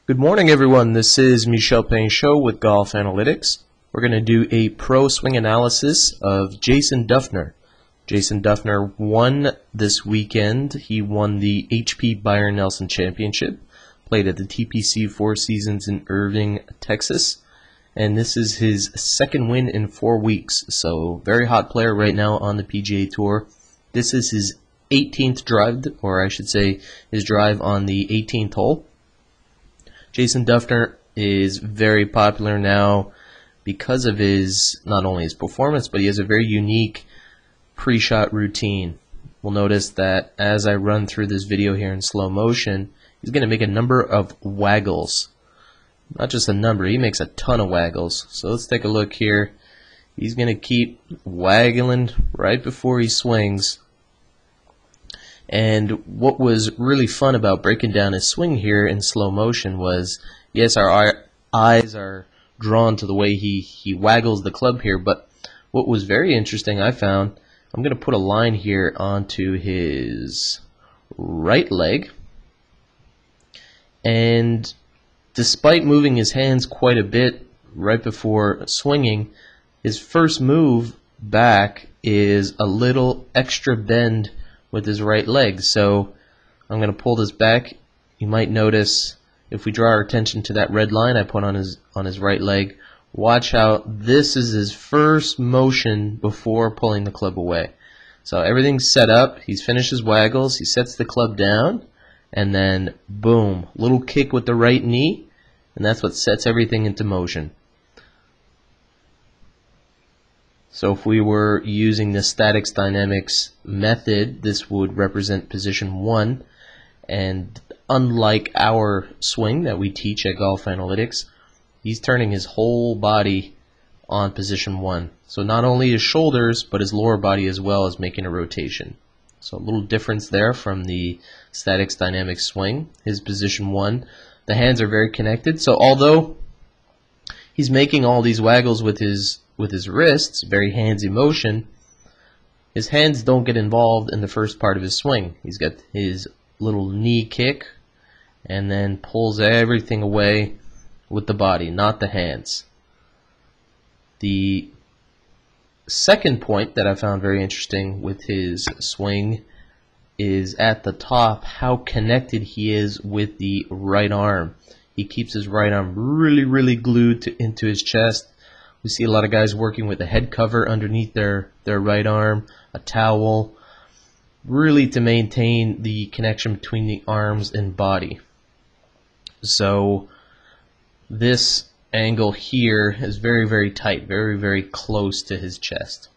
Good morning, everyone. This is Michel Pinchot with GolfAnalytics. We're going to do a pro swing analysis of Jason Dufner. Jason Dufner won this weekend. He won the HP Byron Nelson Championship, played at the TPC Four Seasons in Irving, Texas, and this is his second win in 4 weeks. So very hot player right now on the PGA Tour. This is his 18th drive, or I should say his drive on the 18th hole. Jason Dufner is very popular now because of his, not only his performance, but he has a very unique pre-shot routine. We'll notice that as I run through this video here in slow motion, he's going to make a number of waggles. Not just a number, he makes a ton of waggles. So let's take a look here. He's going to keep waggling right before he swings. And what was really fun about breaking down his swing here in slow motion was, yes, our eyes are drawn to the way he waggles the club here, but what was very interesting, I found, I'm going to put a line here onto his right leg, and despite moving his hands quite a bit right before swinging, his first move back is a little extra bend with his right leg. So I'm going to pull this back. You might notice if we draw our attention to that red line I put on his right leg, watch how this is his first motion before pulling the club away. So everything's set up. He's finished his waggles. He sets the club down, and then boom, little kick with the right knee, and that's what sets everything into motion. So if we were using the statics dynamics method, this would represent position 1, and unlike our swing that we teach at GolfAnalytics, he's turning his whole body on position 1. So not only his shoulders, but his lower body as well is making a rotation. So a little difference there from the statics dynamics swing. His position 1, the hands are very connected, so although he's making all these waggles with his wrists, very handsy motion, his hands don't get involved in the first part of his swing. He's got his little knee kick and then pulls everything away with the body, not the hands. The second point that I found very interesting with his swing is at the top, how connected he is with the right arm. He keeps his right arm really glued into his chest. We see a lot of guys working with a head cover underneath their right arm, a towel, really to maintain the connection between the arms and body. So this angle here is very tight, very close to his chest.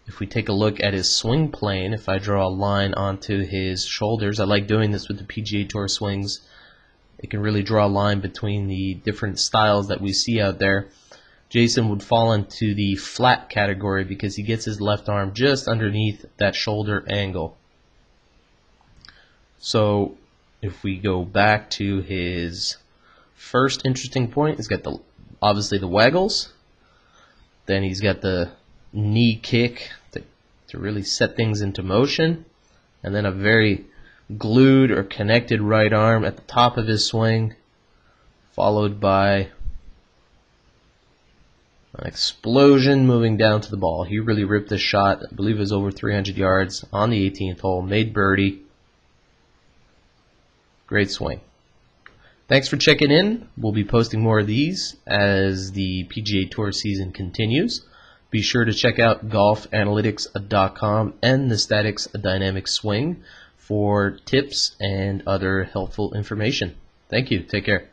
If we take a look at his swing plane, if I draw a line onto his shoulders, I like doing this with the PGA Tour swings. It can really draw a line between the different styles that we see out there. Jason would fall into the flat category because he gets his left arm just underneath that shoulder angle. So if we go back to his first interesting point, he's got obviously the waggles. Then he's got the knee kick to really set things into motion. And then a very glued or connected right arm at the top of his swing, followed by an explosion moving down to the ball. He really ripped this shot. I believe it was over 300 yards on the 18th hole, made birdie. Great swing. Thanks for checking in. We'll be posting more of these as the PGA Tour season continues. Be sure to check out golfanalytics.com and the Statics Dynamic Swing for tips and other helpful information. Thank you. Take care.